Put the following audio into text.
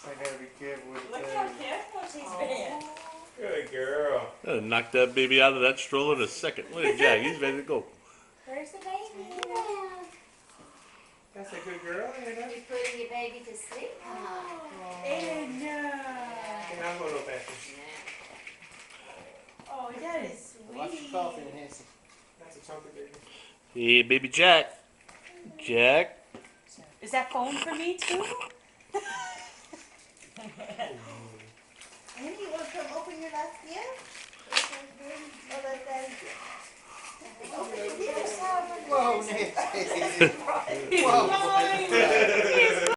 I gotta be careful with Look that. how careful she's been. Good girl. Knock that baby out of that stroller in a second. Look at Jack. He's ready to go. Where's the baby? That's a good girl, Anna. You're putting your baby to sleep? Anna. And I'll go to the bathroom. Oh, that is Watch sweet. your coffee, Nancy. That's a chunky baby. Hey, baby Jack. Jack. Is that phone for me too? Andy, you want to come open your last gift? Oh, let that open your gift. Whoa, Nancy. He's Whoa. flying.